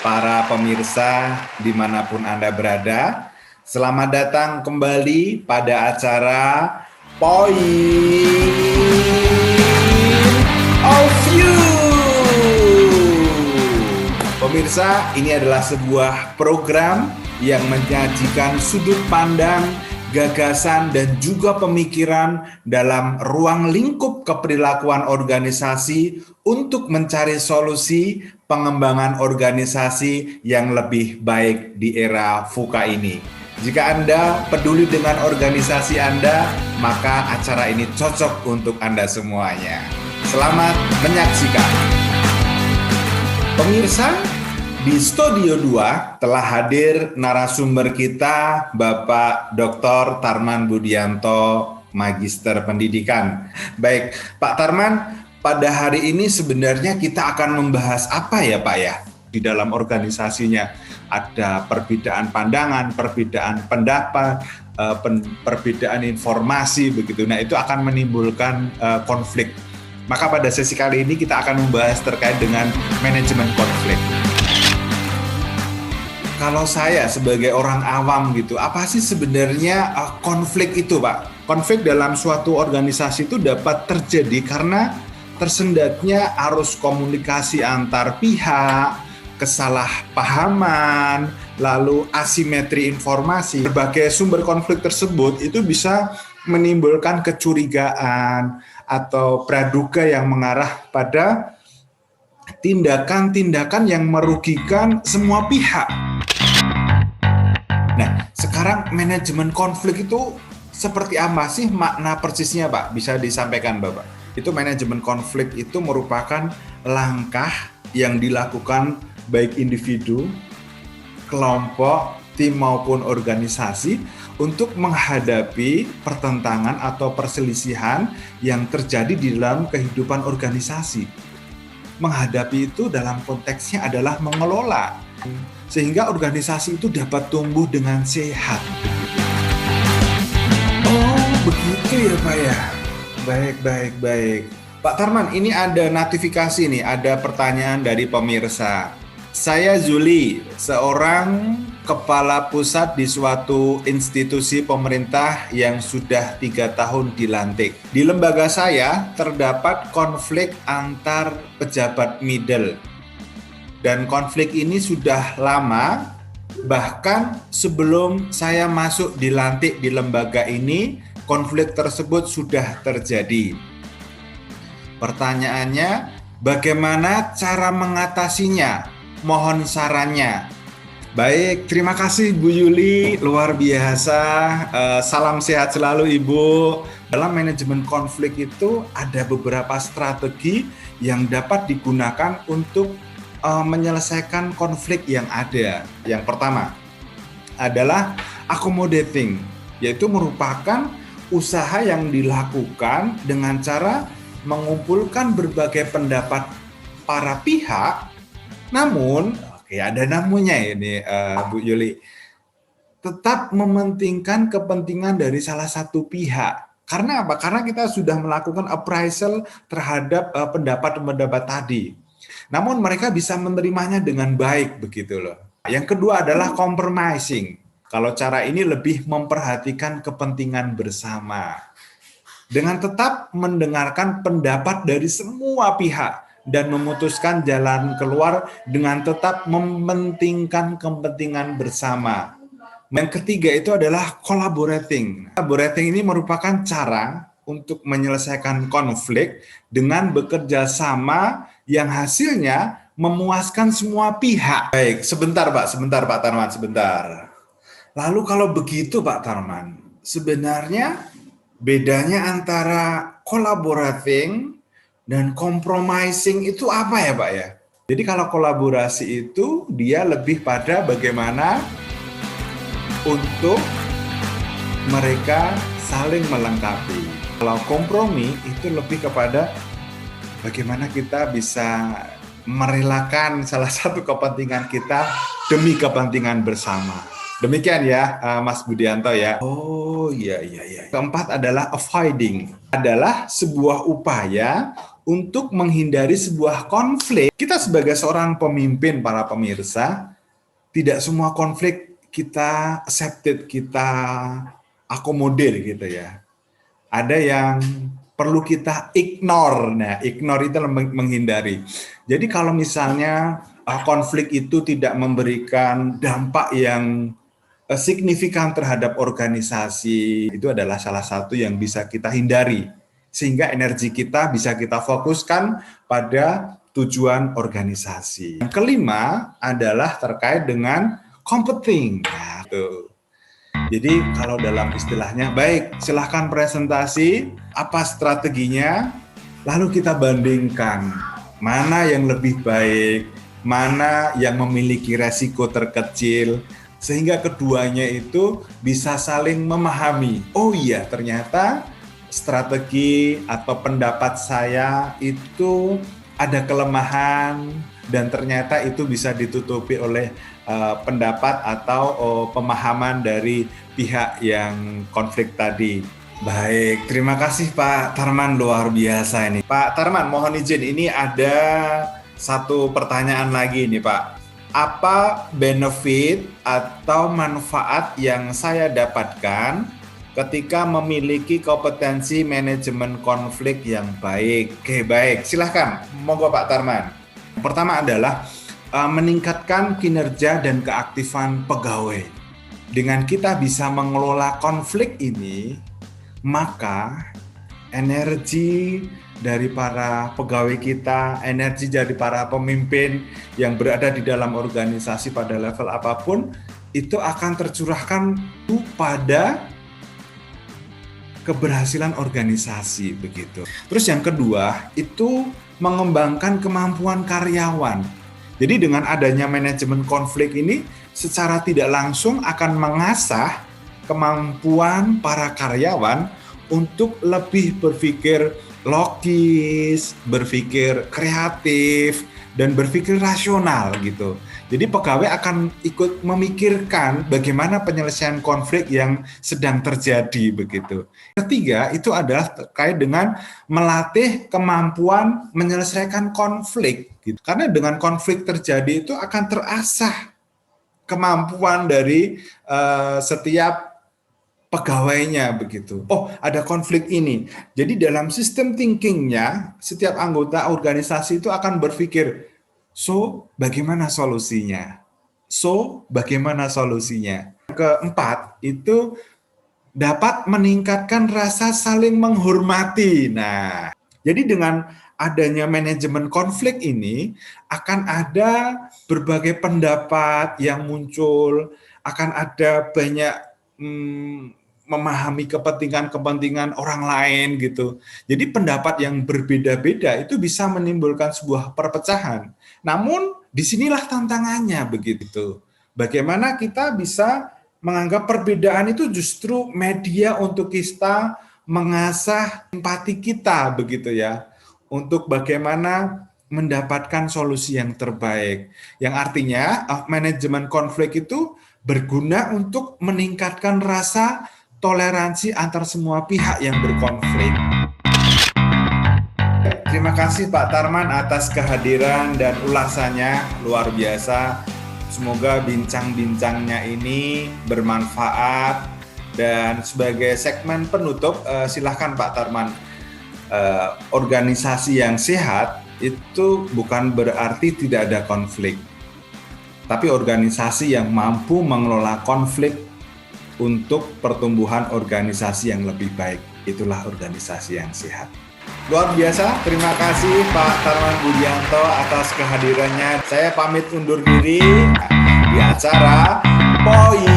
para pemirsa dimanapun Anda berada. Selamat datang kembali pada acara Point of View. Pemirsa, ini adalah sebuah program yang menyajikan sudut pandang, gagasan, dan juga pemikiran dalam ruang lingkup keperilakuan organisasi untuk mencari solusi pengembangan organisasi yang lebih baik di era VUCA ini. Jika Anda peduli dengan organisasi Anda, maka acara ini cocok untuk Anda semuanya. Selamat menyaksikan. Pemirsa, di Studio 2 telah hadir narasumber kita, Bapak Dr. Tarman Budianto, Magister Pendidikan. Baik, Pak Tarman, pada hari ini sebenarnya kita akan membahas apa ya Pak ya? Di dalam organisasinya ada perbedaan pandangan, perbedaan pendapat, perbedaan informasi begitu. Nah, itu akan menimbulkan konflik. Maka pada sesi kali ini kita akan membahas terkait dengan manajemen konflik. Kalau saya sebagai orang awam gitu, apa sih sebenarnya konflik itu, Pak? Konflik dalam suatu organisasi itu dapat terjadi karena tersendatnya arus komunikasi antar pihak, kesalahpahaman, lalu asimetri informasi. Berbagai sumber konflik tersebut itu bisa menimbulkan kecurigaan atau praduga yang mengarah pada tindakan-tindakan yang merugikan semua pihak. Nah, sekarang manajemen konflik itu seperti apa sih makna persisnya, Pak? Bisa disampaikan, Bapak? Itu manajemen konflik itu merupakan langkah yang dilakukan baik individu, kelompok, tim maupun organisasi untuk menghadapi pertentangan atau perselisihan yang terjadi di dalam kehidupan organisasi. Menghadapi itu dalam konteksnya adalah mengelola, sehingga organisasi itu dapat tumbuh dengan sehat. Oh, begitu ya Pak ya? Baik. Pak Tarman, ini ada notifikasi nih, ada pertanyaan dari pemirsa. Saya Zuli, seorang kepala pusat di suatu institusi pemerintah yang sudah 3 tahun dilantik. Di lembaga saya terdapat konflik antar pejabat middle. Dan konflik ini sudah lama, bahkan sebelum saya masuk dilantik di lembaga ini, konflik tersebut sudah terjadi. Pertanyaannya, bagaimana cara mengatasinya? Mohon sarannya. Baik, terima kasih Bu Yuli, luar biasa. Salam sehat selalu Ibu. Dalam manajemen konflik itu ada beberapa strategi yang dapat digunakan untuk menyelesaikan konflik yang ada. Yang pertama adalah accommodating, yaitu merupakan usaha yang dilakukan dengan cara mengumpulkan berbagai pendapat para pihak. Namun, ada namanya ini Bu Yuli, tetap mementingkan kepentingan dari salah satu pihak. Karena apa? Karena kita sudah melakukan appraisal terhadap pendapat-pendapat tadi. Namun mereka bisa menerimanya dengan baik begitu loh. Yang kedua adalah compromising. Kalau cara ini lebih memperhatikan kepentingan bersama. Dengan tetap mendengarkan pendapat dari semua pihak dan memutuskan jalan keluar dengan tetap mementingkan kepentingan bersama. Yang ketiga itu adalah collaborating. Collaborating ini merupakan cara untuk menyelesaikan konflik dengan bekerja sama yang hasilnya memuaskan semua pihak. Baik, sebentar Pak Tarman, sebentar. Lalu kalau begitu Pak Tarman, sebenarnya bedanya antara collaborating dan compromising itu apa ya Pak ya? Jadi kalau kolaborasi itu dia lebih pada bagaimana untuk mereka saling melengkapi. Kalau kompromi itu lebih kepada bagaimana kita bisa merelakan salah satu kepentingan kita demi kepentingan bersama. Demikian ya Mas Budianto ya. Oh Oh iya, iya, iya. Keempat adalah avoiding. Adalah sebuah upaya untuk menghindari sebuah konflik. Kita sebagai seorang pemimpin, para pemirsa, tidak semua konflik kita accepted, kita akomodir gitu ya. Ada yang perlu kita ignore. Nah, ignore itu menghindari. Jadi kalau misalnya konflik itu tidak memberikan dampak yang signifikan terhadap organisasi, itu adalah salah satu yang bisa kita hindari. Sehingga energi kita bisa kita fokuskan pada tujuan organisasi. Yang kelima adalah terkait dengan competing. Nah, tuh. Jadi kalau dalam istilahnya, baik silahkan presentasi, apa strateginya, lalu kita bandingkan mana yang lebih baik, mana yang memiliki resiko terkecil, sehingga keduanya itu bisa saling memahami. Oh iya, ternyata strategi atau pendapat saya itu ada kelemahan dan ternyata itu bisa ditutupi oleh pendapat atau pemahaman dari pihak yang konflik tadi. Baik, terima kasih Pak Tarman, luar biasa ini. Pak Tarman, mohon izin, ini ada satu pertanyaan lagi nih Pak. Apa benefit atau manfaat yang saya dapatkan ketika memiliki kompetensi manajemen konflik yang baik? Oke, baik. Silahkan, monggo Pak Tarman. Pertama adalah meningkatkan kinerja dan keaktifan pegawai. Dengan kita bisa mengelola konflik ini, maka energi dari para pegawai kita, energi dari para pemimpin yang berada di dalam organisasi pada level apapun, itu akan tercurahkan pada keberhasilan organisasi begitu. Terus yang kedua, itu mengembangkan kemampuan karyawan. Jadi dengan adanya manajemen konflik ini secara tidak langsung akan mengasah kemampuan para karyawan untuk lebih berpikir logis, berpikir kreatif, dan berpikir rasional gitu. Jadi pegawai akan ikut memikirkan bagaimana penyelesaian konflik yang sedang terjadi begitu. Ketiga, itu adalah terkait dengan melatih kemampuan menyelesaikan konflik gitu. Karena dengan konflik terjadi itu akan terasah kemampuan dari setiap pegawainya begitu. Oh, ada konflik ini. Jadi dalam sistem thinkingnya, setiap anggota organisasi itu akan berpikir, so bagaimana solusinya? So bagaimana solusinya? Keempat, itu dapat meningkatkan rasa saling menghormati. Nah, jadi dengan adanya manajemen konflik ini, akan ada berbagai pendapat yang muncul, akan ada banyak memahami kepentingan-kepentingan orang lain gitu. Jadi pendapat yang berbeda-beda itu bisa menimbulkan sebuah perpecahan. Namun disinilah tantangannya begitu. Bagaimana kita bisa menganggap perbedaan itu justru media untuk kita mengasah empati kita begitu ya. Untuk bagaimana mendapatkan solusi yang terbaik. Yang artinya manajemen konflik itu berguna untuk meningkatkan rasa toleransi antar semua pihak yang berkonflik. Terima kasih Pak Tarman atas kehadiran dan ulasannya, luar biasa. Semoga bincang-bincangnya ini bermanfaat. Dan sebagai segmen penutup, silahkan Pak Tarman. Organisasi yang sehat itu bukan berarti tidak ada konflik. Tapi organisasi yang mampu mengelola konflik untuk pertumbuhan organisasi yang lebih baik, itulah organisasi yang sehat. Luar biasa, terima kasih Pak Tarman Budianto atas kehadirannya. Saya pamit undur diri di acara Poi